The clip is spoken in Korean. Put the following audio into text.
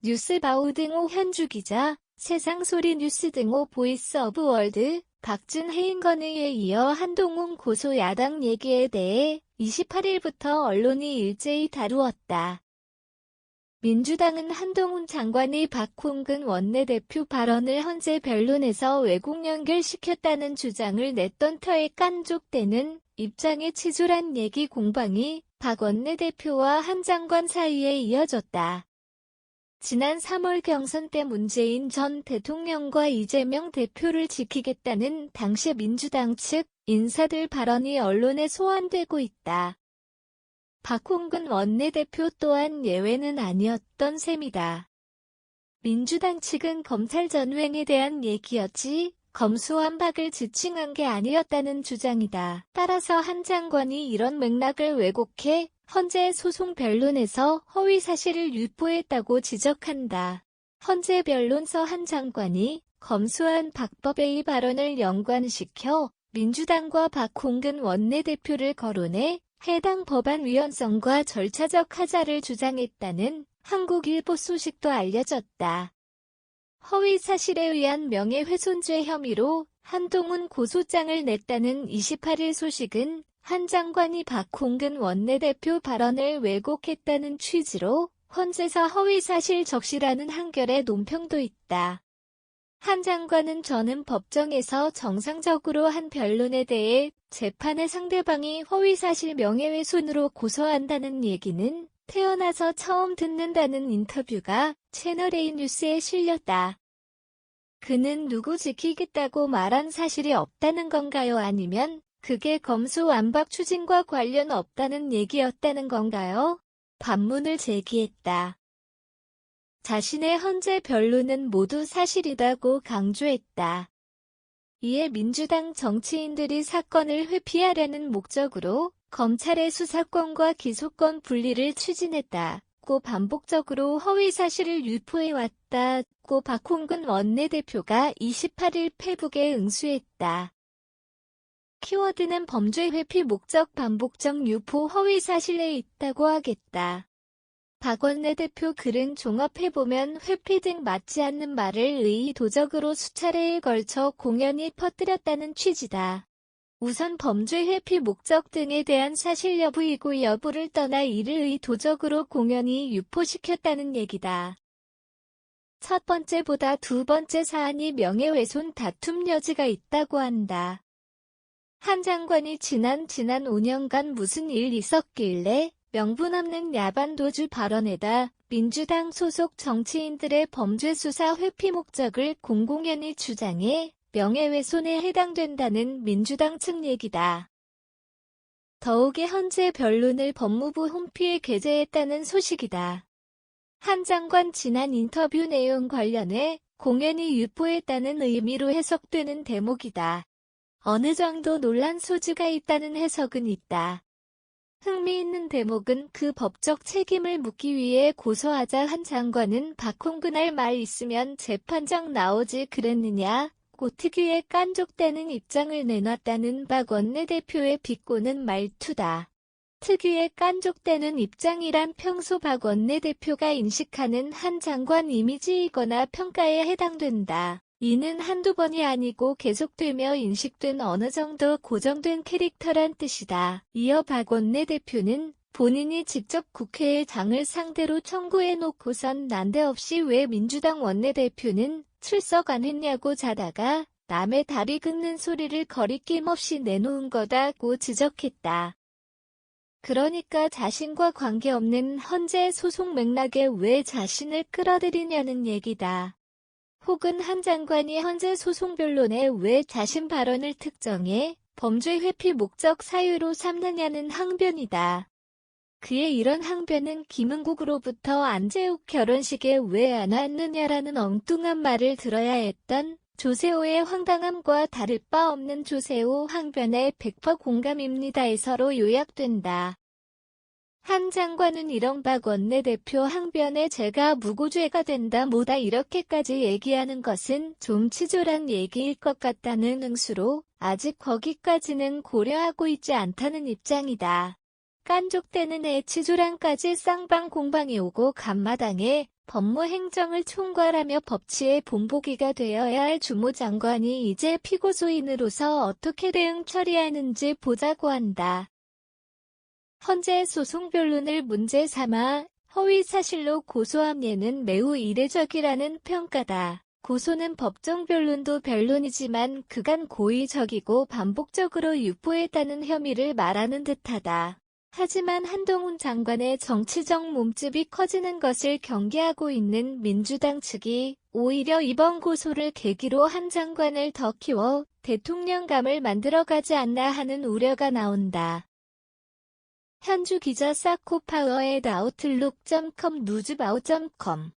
뉴스바우 등호 현주기자, 세상소리 뉴스 등호 보이스 오브 월드, 박준혜 인건의에 이어 한동훈 고소 야당 얘기에 대해 28일부터 언론이 일제히 다루었다. 민주당은 한동훈 장관이 박홍근 원내대표 발언을 헌재 변론에서 왜곡 연결시켰다는 주장을 냈던 터에 깐족되는 입장에 치졸한 얘기 공방이 박 원내대표와 한 장관 사이에 이어졌다. 지난 3월 경선 때 문재인 전 대통령과 이재명 대표를 지키겠다는 당시 민주당 측 인사들 발언이 언론에 소환되고 있다. 박홍근 원내대표 또한 예외는 아니었던 셈이다. 민주당 측은 검찰 전횡에 대한 얘기였지 검수완박을 지칭한 게 아니었다는 주장이다. 따라서 한 장관이 이런 맥락을 왜곡해 헌재 소송 변론에서 허위 사실을 유포했다고 지적한다. 헌재 변론서 한 장관이 검수완 박법의 발언을 연관시켜 민주당과 박홍근 원내대표를 거론해 해당 법안 위헌성과 절차적 하자를 주장했다는 한국일보 소식도 알려졌다. 허위 사실에 의한 명예훼손죄 혐의로 한동훈 고소장을 냈다는 28일 소식은 한 장관이 박홍근 원내대표 발언을 왜곡했다는 취지로 헌재서 허위사실 적시라는 한결의 논평도 있다. 한 장관은 저는 법정에서 정상적으로 한 변론에 대해 재판의 상대방이 허위사실 명예훼손으로 고소한다는 얘기는 태어나서 처음 듣는다는 인터뷰가 채널A 뉴스에 실렸다. 그는 누구 지키겠다고 말한 사실이 없다는 건가요? 아니면 그게 검수완박 추진과 관련 없다는 얘기였다는 건가요? 반문을 제기했다. 자신의 헌재 변론은 모두 사실이라고 강조했다. 이에 민주당 정치인들이 사건을 회피하려는 목적으로 검찰의 수사권과 기소권 분리를 추진했다고 반복적으로 허위 사실을 유포해왔다고 박홍근 원내대표가 28일 페북에 응수했다. 키워드는 범죄 회피 목적 반복적 유포 허위 사실에 있다고 하겠다. 박 원내대표 글은 종합해보면 회피 등 맞지 않는 말을 의도적으로 수차례에 걸쳐 공연히 퍼뜨렸다는 취지다. 우선 범죄 회피 목적 등에 대한 사실 여부이고 여부를 떠나 이를 의도적으로 공연히 유포시켰다는 얘기다. 첫 번째보다 두 번째 사안이 명예훼손 다툼 여지가 있다고 한다. 한 장관이 지난 5년간 무슨 일 있었길래 명분 없는 야반도주 발언에다 민주당 소속 정치인들의 범죄 수사 회피 목적을 공공연히 주장해 명예훼손에 해당된다는 민주당 측 얘기다. 더욱이 헌재 변론을 법무부 홈피에 게재했다는 소식이다. 한 장관 지난 인터뷰 내용 관련해 공연히 유포했다는 의미로 해석되는 대목이다. 어느 정도 논란 소지가 있다는 해석은 있다. 흥미있는 대목은 그 법적 책임을 묻기 위해 고소하자 한 장관은 박홍근 할 말 있으면 재판장 나오지 그랬느냐고 특유의 깐족대는 입장을 내놨다는 박 원내대표의 비꼬는 말투다. 특유의 깐족대는 입장이란 평소 박 원내대표가 인식하는 한 장관 이미지이거나 평가에 해당된다. 이는 한두 번이 아니고 계속되며 인식된 어느 정도 고정된 캐릭터란 뜻이다. 이어 박 원내대표는 본인이 직접 국회의 장을 상대로 청구해놓고선 난데없이 왜 민주당 원내대표는 출석 안 했냐고 자다가 남의 다리 긁는 소리를 거리낌 없이 내놓은 거다고 지적했다. 그러니까 자신과 관계없는 헌재 소송 맥락에 왜 자신을 끌어들이냐는 얘기다. 혹은 한 장관이 헌재 소송 변론에 왜 자신 발언을 특정해 범죄 회피 목적 사유로 삼느냐는 항변이다. 그의 이런 항변은 김은국으로부터 안재욱 결혼식에 왜 안 왔느냐라는 엉뚱한 말을 들어야 했던 조세호의 황당함과 다를 바 없는 조세호 항변에 100% 공감입니다에서로 요약된다. 한 장관은 이런 박 원내대표 항변에 제가 무고죄가 된다 뭐다 이렇게까지 얘기하는 것은 좀 치졸한 얘기일 것 같다는 응수로 아직 거기까지는 고려하고 있지 않다는 입장이다. 깐족대는 애 치졸한까지 쌍방 공방이 오고 간마당에 법무행정을 총괄하며 법치의 본보기가 되어야 할 주무장관이 이제 피고소인으로서 어떻게 대응 처리하는지 보자고 한다. 헌재 소송 변론을 문제 삼아 허위사실로 고소한 예는 매우 이례적이라는 평가다. 고소는 법정 변론도 변론이지만 그간 고의적이고 반복적으로 유포했다는 혐의를 말하는 듯하다. 하지만 한동훈 장관의 정치적 몸집이 커지는 것을 경계하고 있는 민주당 측이 오히려 이번 고소를 계기로 한 장관을 더 키워 대통령감을 만들어가지 않나 하는 우려가 나온다. 현주 기자 사코파워@outlook.com 뉴즈바우.com